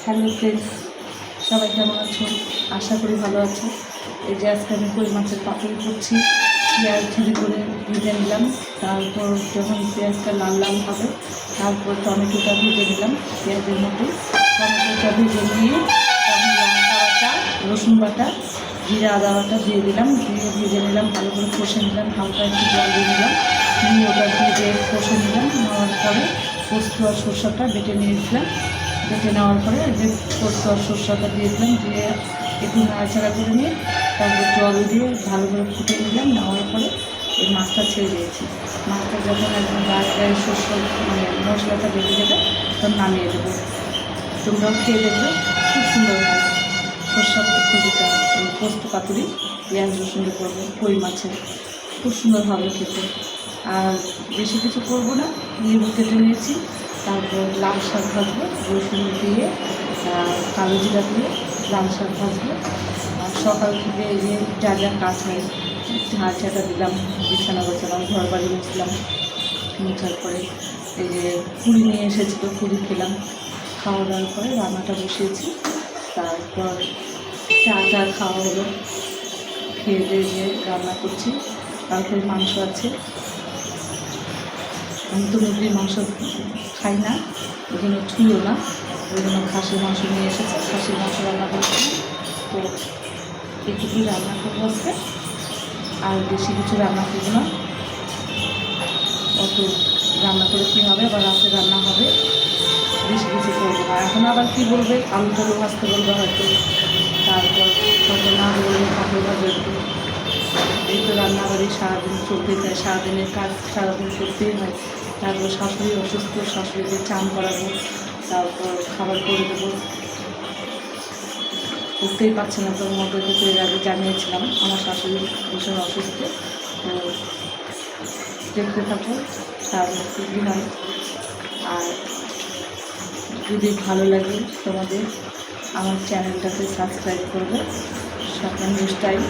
Hello friends, সবাই কেমন আছো? আশা করি ভালো আছো। এই যে আজকে আমি কই মাছের পাতুরি করছি। পেঁয়াজ ঝিরি করে ভেজে নিলাম, তারপর যখন পেঁয়াজটা লাল লাল হবে তারপর টমেটোটা ভেজে নিলাম। পেঁয়াজের মধ্যে টমেটোটা ভেজে নিয়ে তখন লঙ্কা বাটা, রসুন বাটা, জিরা আদা বাটা দিয়ে দিলাম, দিয়ে ভেজে নিলাম, ভালো করে কষে নিলাম, হালকা একটু জল দিয়ে নিলাম, নিয়ে ওটা দিয়ে কষে নিলাম। নেওয়ার পরে পোস্ত আর সরষাটা বেটে নিয়েছিলাম, বেটে নেওয়ার পরে যে পোস্ত আর সরষাটা দিয়ে দিলাম, দিয়ে একটু নাড়াচাড়া করে নিয়ে তারপর জল দিয়ে ভালো করে ফুটে নিলাম। নেওয়ার পরে এই মাছটা ছেড়ে দিয়েছি। মাছটা যখন একদম গায়ে শস্য মানে মশলাটা বেটে যাবে তখন নামিয়ে দেবো। তোমরাও খেয়ে দেখবে, খুব সুন্দর হয় সরষা পাতুরিটা, পোস্ত পাতুরি পেঁয়াজ রসুন দিয়ে করবো কই মাছের, খুব সুন্দর হবে খেতে। আর বেশি কিছু করবো না, লেবু কেটে নিয়েছি, তারপর লাল শাক ভাজবো রসুন দিয়ে, কালো জিরা দিয়ে লাল শাক ভাজবো। আর সকাল থেকে এই যে যা যা কাজ হয় ঝাড় ঝাঁটা দিলাম, বিছানা গোছালাম, ঘর বাড়ি মুছলাম, মুছার পরে এই যে পুরি নিয়ে এসেছিলো, পুরি খেলাম। খাওয়া দাওয়ার পরে রান্নাটা বসিয়েছি, তারপর চা খাওয়া হলো, খেয়ে দিয়ে রান্না করছি। তারপরে মাংস আছে, আমি তো মুরগির মাংস খাই না, ওই জন্য ছুঁয়ও না, ওই জন্য খাসির মাংস নিয়ে এসেছে, খাসির মাংস রান্না করছি। তো একটুকুই রান্না করবো আজকে, আর বেশি কিছু রান্না করবো না। অত রান্না করে কী হবে, আবার রাতে রান্না হবে, বেশি কিছু করবো না। এখন আবার কী বলবে, আলু টালু ভাজতে বলবে হয়তো, তারপর হয়তো না বলবে কাপড় ভাজবে একটু। এই তো রান্নাবাড়ি সারাদিন চলতেই থাকে, সারাদিনের কাজ সারাদিন করতেই হয়। তারপর শাশুড়ি অসুস্থ, শাশুড়িকে চান করাবো, তারপর খাবার করে দেবো, করতেই পারছে না। তোর মধ্যে তো এর আগে জানিয়েছিলাম আমার শাশুড়ি ভীষণ অসুস্থ। তো দেখতে থাকো, তারপর খুবই হয়। আর যদি ভালো লাগে তোমাদের, আমার চ্যানেলটাকে সাবস্ক্রাইব করবে। স্বপ্না নিউজ টাইম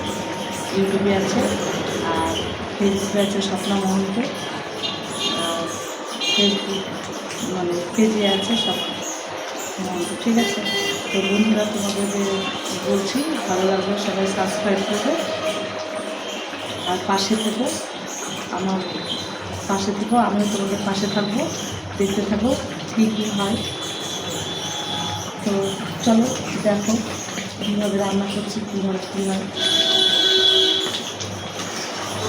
ইউটিউবে আছে, আর ফেসবুকে আছে স্বপ্না মহন্ত, আর ফেসবুক মানে পেজে আছে স্বপ্না মহন্ত, ঠিক আছে? তো বন্ধুরা, তোমাদের বলছি ভালো লাগবে সবাই সাবস্ক্রাইব করবে, আর পাশে থেকো, আমার পাশে থেকো, আমিও তোমাদের পাশে থাকবো, দেখতে থাকো কী কী হয়। তো চলো দেখো কীভাবে রান্না করছি, কীভাবে কী হয়।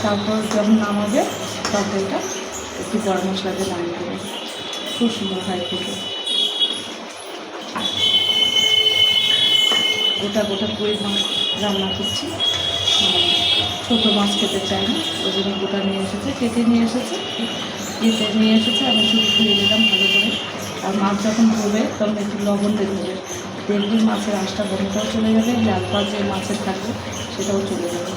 তারপর যখন নামাবে তরকারিটা একটু গরম মশলা দিয়ে নামিয়ে দেবে, খুব সুন্দর হয় খেতে। গোটা গোটা কই মাছ রান্না করছি, ছোটো মাছ খেতে চাই না, ওই জন্য গোটা নিয়ে এসেছে, কেটে নিয়ে এসেছে, আমি শুধু ধুয়ে নিলাম ভালো করে। আর মাছ যখন ধোবে তখন একটু লবণ দিয়ে ধোবে, দেখবেন মাছের আঁশটা গন্ধটাও চলে যাবে, লালপা যে মাছের থাকবে সেটাও চলে যাবে।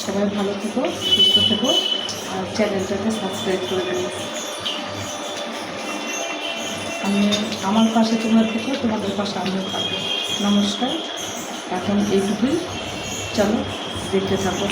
সবাই ভালো থেকো, সুস্থ থেকো, আর চ্যানেলটাকে সাবস্ক্রাইব করে দেবো। আমি আমার পাশে তোমরা থেকো, তোমাদের পাশে আমিও থাকবো। নমস্কার, এখন এইটুকুই, চলো দেখতে থাকো।